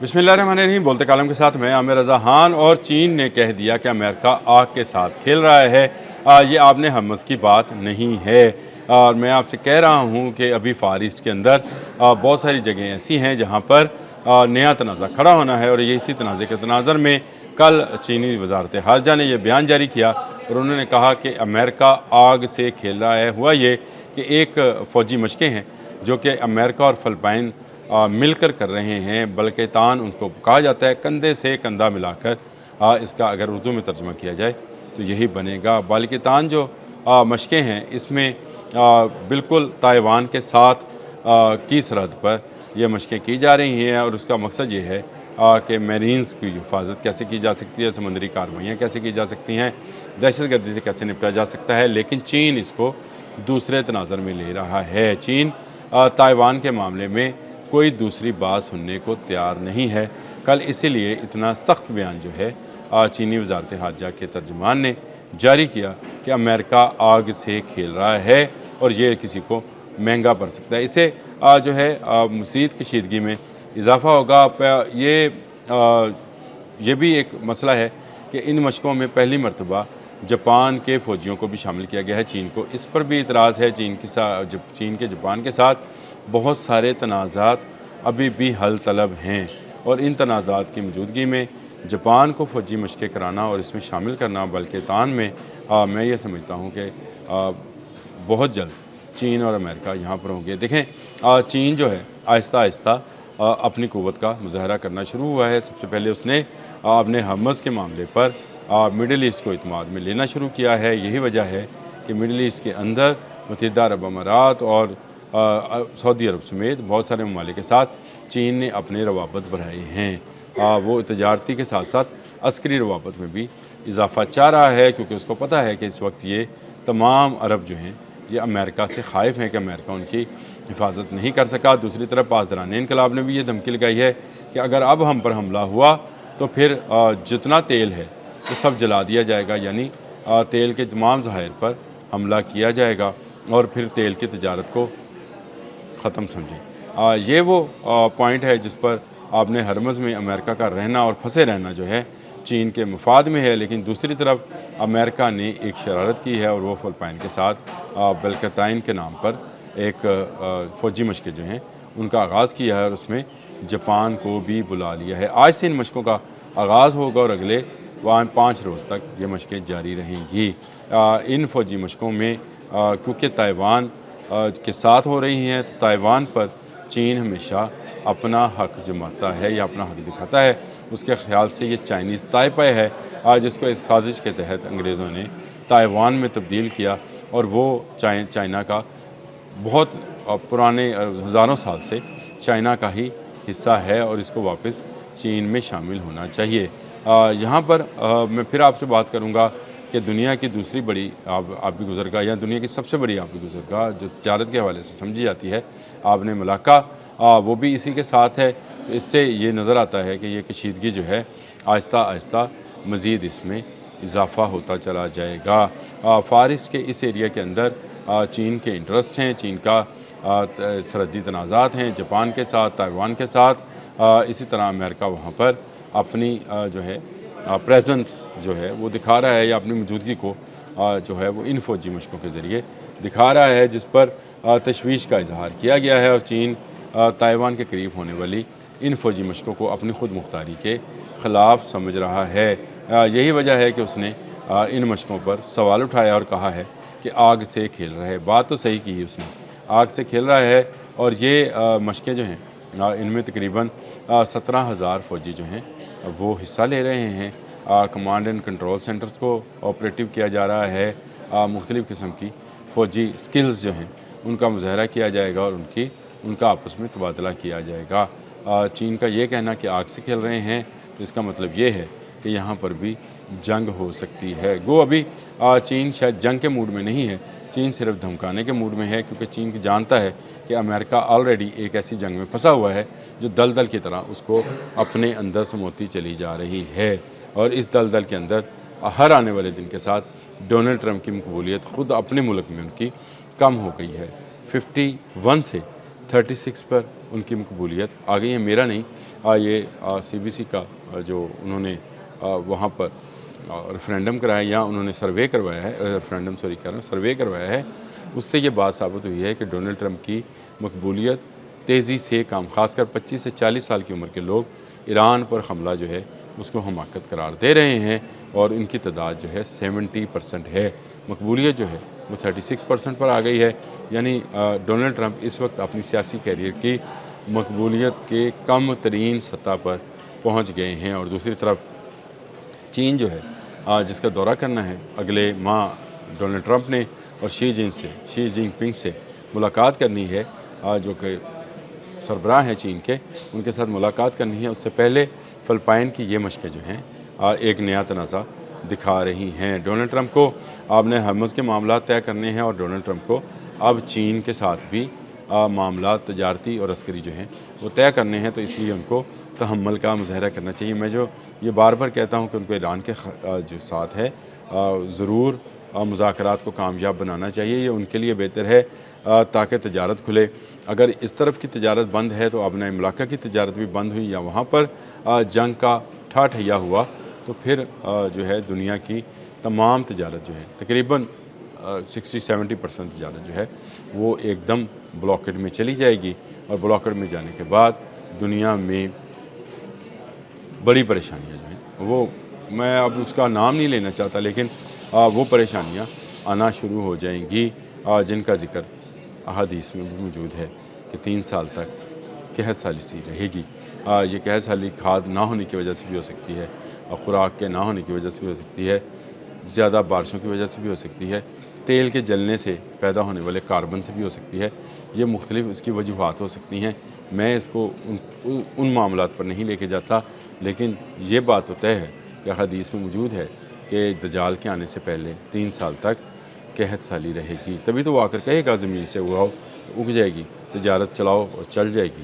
बिस्मिल्लाहिर्रहमानिर्रहीम। बोलते कालम के साथ मैं आमिर रज़ा खान। और चीन ने कह दिया कि अमेरिका आग के साथ खेल रहा है। ये आपने हमस की बात नहीं है। और मैं आपसे कह रहा हूँ कि अभी फार ईस्ट के अंदर बहुत सारी जगहें ऐसी हैं जहाँ पर नया तनाज़ा खड़ा होना है। और ये इसी तनाज़े के तनाज़र में कल चीनी वज़ारत ख़ारजा ने यह बयान जारी किया और उन्होंने कहा कि अमेरिका आग से खेल रहा है। हुआ ये कि एक फ़ौजी मशक़ें हैं जो कि अमेरिका और फ़िलिपाइन मिलकर कर रहे हैं। बल्केतान उनको कहा जाता है, कंधे से कंधा मिलाकर। इसका अगर उर्दू में तर्जुमा किया जाए तो यही बनेगा। बल्केतान जो मशक़ें हैं इसमें बिल्कुल ताइवान के साथ की सरहद पर यह मशक़ें की जा रही हैं। और उसका मकसद ये है कि मेरीन्स की हिफाजत कैसे की जा सकती है, समुद्री कार्रवाइयाँ कैसे की जा सकती हैं, दहशत गर्दी से कैसे निपटा जा सकता है। लेकिन चीन इसको दूसरे तनाज़र में ले रहा है। चीन ताइवान के मामले में कोई दूसरी बात सुनने को तैयार नहीं है। कल इसीलिए इतना सख्त बयान जो है चीनी वज़ारत ख़ारजा के तर्जुमान ने जारी किया कि अमेरिका आग से खेल रहा है और ये किसी को महंगा पड़ सकता है। इससे जो है मज़ीद कशीदगी में इजाफ़ा होगा। ये भी एक मसला है कि इन मशक़ों में पहली मरतबा जापान के फ़ौजियों को भी शामिल किया गया है। चीन को इस पर भी इतराज़ है। चीन के जापान के साथ बहुत सारे तनाज़ात अभी भी हल तलब हैं। और इन तनाज़ात की मौजूदगी में जापान को फ़ौजी मशक़ें कराना और इसमें शामिल करना बल्केतान में मैं ये समझता हूँ कि बहुत जल्द चीन और अमेरिका यहाँ पर होंगे। देखें, चीन जो है आहिस्ता आहिस्ता अपनी क़ुव्वत का मुज़ाहरा करना शुरू हुआ है। सबसे पहले उसने अपने हमस के मामले पर मिडल ईस्ट को इत्माद में लेना शुरू किया है। यही वजह है कि मिडल ईस्ट के अंदर मुत्तहिदा अरब अमारात और सऊदी अरब समेत बहुत सारे ममालिक के साथ चीन ने अपने रवाबत बढ़ाए हैं। वो तजारती के साथ साथ अस्करी रवाबत में भी इजाफ़ा चाह रहा है, क्योंकि उसको पता है कि इस वक्त ये तमाम अरब जो हैं ये अमेरिका से ख़ाइफ़ हैं कि अमेरिका उनकी हिफाजत नहीं कर सका। दूसरी तरफ पासदारान इनकलाब ने भी ये धमकी लगाई है कि अगर अब हम पर हमला हुआ तो फिर जितना तेल है वो सब जला दिया जाएगा, यानी तेल के तमाम ज़खायर पर हमला किया जाएगा और फिर तेल की तजारत को ख़त्म समझें। ये वो पॉइंट है जिस पर आपने हरमज़ में अमेरिका का रहना और फंसे रहना जो है चीन के मफाद में है। लेकिन दूसरी तरफ अमेरिका ने एक शरारत की है और वो फ़िलिपाइन के साथ बल्केताइन के नाम पर एक फ़ौजी मशक़ें जो हैं उनका आगाज़ किया है और उसमें जापान को भी बुला लिया है। आज से इन मशक़ों का आगाज़ होगा और अगले 5 रोज़ तक ये मशक़ें जारी रहेंगी। इन फ़ौजी मशक़ों में क्योंकि ताइवान के साथ हो रही हैं तो ताइवान पर चीन हमेशा अपना हक़ जमाता है या अपना हक़ दिखाता है। उसके ख़्याल से ये चाइनीज़ ताइपे है जिसको इस साजिश के तहत अंग्रेज़ों ने ताइवान में तब्दील किया और वो चाइना का बहुत पुराने हज़ारों साल से चाइना का ही हिस्सा है और इसको वापस चीन में शामिल होना चाहिए। यहाँ पर मैं फिर आपसे बात करूँगा कि दुनिया की दूसरी बड़ी आबी गुज़रगाह या दुनिया की सबसे बड़ी आबी गुज़रगाह जो तिजारत के हवाले से समझी जाती है आबने मलाक्का, वो भी इसी के साथ है। तो इससे ये नज़र आता है कि ये कशीदगी जो है आहिस्ता आहिस्ता मज़ीद इसमें इजाफ़ा होता चला जाएगा। फार ईस्ट के इस एरिया के अंदर चीन के इंटरेस्ट हैं, चीन का सरहदी तनाज़ात हैं जापान के साथ, ताइवान के साथ। इसी तरह अमेरिका वहाँ पर अपनी जो है प्रेजेंस जो है वो दिखा रहा है या अपनी मौजूदगी को जो है वो इन फ़ौजी मशक़ों के ज़रिए दिखा रहा है, जिस पर तशवीश का इजहार किया गया है। और चीन ताइवान के करीब होने वाली इन फ़ौजी मशक़ों को अपनी खुद मुख्तारी के ख़िलाफ़ समझ रहा है। यही वजह है कि उसने इन मशक़ों पर सवाल उठाया और कहा है कि आग से खेल रहा है। बात तो सही की है उसने, आग से खेल रहा है। और ये मशक़ें जो हैं इनमें तकरीबन 17,000 फ़ौजी जो हैं वो हिस्सा ले रहे हैं। Command and control centres co operative किया जा रहा है। मुख्तलिफ़ किस्म की फ़ौजी स्किल्स जो हैं उनका मुज़ाहरा किया जाएगा और उनका आपस में तबादला किया जाएगा। चीन का ये कहना कि आग से खेल रहे हैं तो इसका मतलब ये है कि यहाँ पर भी जंग हो सकती है। गो अभी चीन शायद जंग के मूड में नहीं है, चीन सिर्फ धमकाने के मूड में है, क्योंकि चीन जानता है कि अमेरिका ऑलरेडी एक ऐसी जंग में फंसा हुआ है जो दलदल की तरह उसको अपने अंदर समोती चली जा रही है। और इस दलदल के अंदर हर आने वाले दिन के साथ डोनाल्ड ट्रंप की मकबूलियत ख़ुद अपने मुल्क में उनकी कम हो गई है। 51 से 36 پر ان کی مقبولیت آ گئی ہے، میرا نہیں، یہ CBC کا جو انہوں نے وہاں پر ریفرینڈم کرایا یا انہوں نے سروے کروایا ہے، ریفرینڈم سوری کہہ رہا ہوں، سروے کروایا ہے، اس سے یہ بات ثابت ہوئی ہے کہ ڈونلڈ ٹرمپ کی مقبولیت تیزی سے کم، خاص کر 25 سے 40 سال کی عمر کے لوگ ایران پر حملہ جو ہے اس کو حماقت قرار دے رہے ہیں، اور ان کی تعداد جو ہے 70% ہے، مقبولیت جو ہے وہ 36% پر آ گئی ہے، یعنی ڈونلڈ ٹرمپ اس وقت اپنی سیاسی کیریئر کی مقبولیت کے کم ترین سطح پر پہنچ گئے ہیں۔ اور دوسری طرف چین جو ہے جس کا دورہ کرنا ہے اگلے ماہ ڈونلڈ ٹرمپ نے، اور شی جن پنگ سے ملاقات کرنی ہے، جو کہ سربراہ ہیں چین کے، ان کے ساتھ ملاقات کرنی ہے، اس سے پہلے فلپائن کی یہ مشقیں جو ہیں ایک نیا تنازع دکھا رہی ہیں۔ ڈونلڈ ٹرمپ کو آپ نے ہرمز کے معاملات طے کرنے ہیں، اور ڈونلڈ ٹرمپ کو اب چین کے ساتھ بھی معاملات تجارتی اور عسکری جو ہیں وہ طے کرنے ہیں، تو اس لیے ان کو تحمل کا مظاہرہ کرنا چاہیے۔ میں جو یہ بار بار کہتا ہوں کہ ان کو ایران کے جو ساتھ ہے ضرور مذاکرات کو کامیاب بنانا چاہیے، یہ ان کے لیے بہتر ہے تاکہ تجارت کھلے۔ اگر اس طرف کی تجارت بند ہے تو ابنۂ مملکہ کی تجارت بھی بند ہوئی، یا وہاں پر جنگ کا ٹھاٹھیا ہوا، تو پھر جو ہے دنیا کی تمام تجارت جو ہے تقریباً 60-70% تجارت جو ہے وہ ایک دم بلاکڈ میں چلی جائے گی، اور بلاکڈ میں جانے کے بعد دنیا میں بڑی پریشانیاں جو ہیں وہ، میں اب اس کا نام نہیں لینا چاہتا، لیکن وہ پریشانیاں آنا شروع ہو جائیں گی جن کا ذکر احادیث میں بھی موجود ہے کہ 3 سال تک قحط سالی سی رہے گی۔ یہ قحط سالی کھاد نہ ہونے کی وجہ سے بھی ہو سکتی ہے، اور خوراک کے نہ ہونے کی وجہ سے بھی ہو سکتی ہے، زیادہ بارشوں کی وجہ سے بھی ہو سکتی ہے، تیل کے جلنے سے پیدا ہونے والے کاربن سے بھی ہو سکتی ہے، یہ مختلف اس کی وجوہات ہو سکتی ہیں۔ میں اس کو ان معاملات پر نہیں لے کے جاتا، لیکن یہ بات تو طے ہے کہ حدیث میں موجود ہے کہ دجال کے آنے سے پہلے 3 سال تک قحط سالی رہے گی، تبھی تو وہ آ کر کہے گا زمین سے اگاؤ، اگ جائے گی، تجارت چلاؤ اور چل جائے گی،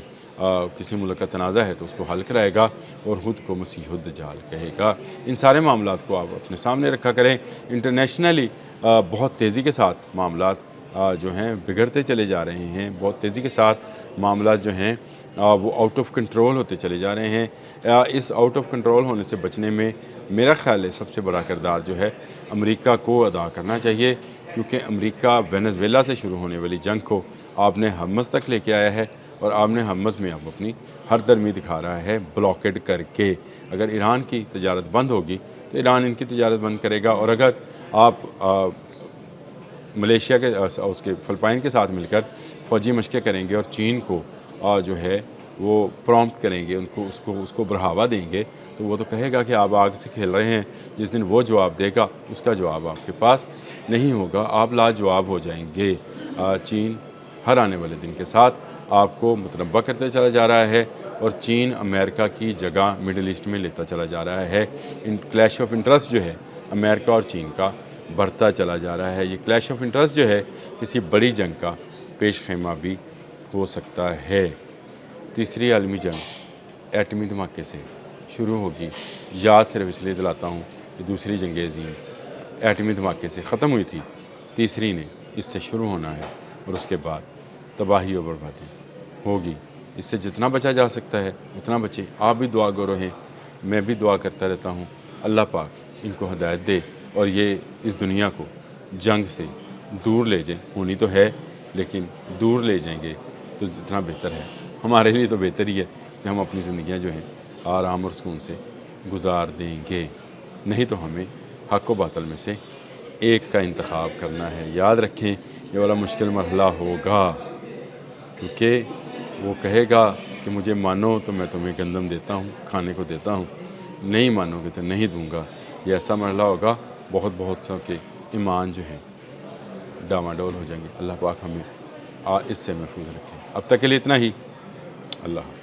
کسی ملک کا تنازع ہے تو اس کو حل کرائے گا اور خود کو مسیح الدجال کہے گا۔ ان سارے معاملات کو آپ اپنے سامنے رکھا کریں۔ انٹرنیشنلی بہت تیزی کے ساتھ معاملات جو ہیں بگڑتے چلے جا رہے ہیں، بہت تیزی کے ساتھ معاملات جو ہیں وہ آؤٹ آف کنٹرول ہوتے چلے جا رہے ہیں۔ اس آؤٹ آف کنٹرول ہونے سے بچنے میں میرا خیال ہے سب سے بڑا کردار جو ہے امریکہ کو ادا کرنا چاہیے، کیونکہ امریکہ وینزویلا سے شروع ہونے والی جنگ کو آپ نے حمص تک لے کے آیا ہے، اور آپ نے حمص میں اب اپنی ہر درمی دکھا رہا ہے بلاکڈ کر کے۔ اگر ایران کی تجارت بند ہوگی تو ایران ان کی تجارت بند کرے گا، اور اگر آپ ملیشیا کے اس کے فلپائن کے ساتھ مل کر فوجی مشقیں کریں گے اور چین کو جو ہے وہ پرومپٹ کریں گے، اس کو بڑھاوا دیں گے، تو وہ تو کہے گا کہ آپ آگ سے کھیل رہے ہیں، جس دن وہ جواب دے گا اس کا جواب آپ کے پاس نہیں ہوگا، آپ لاجواب ہو جائیں گے۔ چین ہر آنے والے دن کے ساتھ آپ کو متنبع کرتے چلا جا رہا ہے، اور چین امریکہ کی جگہ مڈل ایسٹ میں لیتا چلا جا رہا ہے۔ کلیش آف انٹرسٹ جو ہے امریکہ اور چین کا بڑھتا چلا جا رہا ہے۔ یہ کلیش آف انٹرسٹ جو ہے کسی بڑی جنگ کا پیش خیمہ بھی ہو سکتا ہے۔ تیسری عالمی جنگ ایٹمی دھماکے سے شروع ہوگی، یاد صرف اس لیے دلاتا ہوں کہ دوسری جنگ عظیم ایٹمی دھماکے سے ختم ہوئی تھی، تیسری نے اس سے شروع ہونا ہے، اور اس کے بعد تباہی و بربادی ہوگی۔ اس سے جتنا بچا جا سکتا ہے اتنا بچے۔ آپ بھی دعا گو رہیں، میں بھی دعا کرتا رہتا ہوں، اللہ پاک ان کو ہدایت دے اور یہ اس دنیا کو جنگ سے دور لے جائیں۔ ہونی تو ہے لیکن دور لے جائیں گے تو جتنا بہتر ہے، ہمارے لیے تو بہتر ہی ہے کہ ہم اپنی زندگیاں جو ہیں آرام اور سکون سے گزار دیں گے، نہیں تو ہمیں حق و باطل میں سے ایک کا انتخاب کرنا ہے۔ یاد رکھیں یہ والا مشکل مرحلہ ہوگا، کیونکہ وہ کہے گا کہ مجھے مانو تو میں تمہیں گندم دیتا ہوں، کھانے کو دیتا ہوں، نہیں مانو گے تو نہیں دوں گا۔ یہ ایسا مرحلہ ہوگا، بہت سو کے ایمان جو ہیں ڈاواڈول ہو جائیں گے۔ اللہ پاک ہمیں اس سے محفوظ رکھیں۔ اب تک کے لیے اتنا ہی، اللہ حافظ۔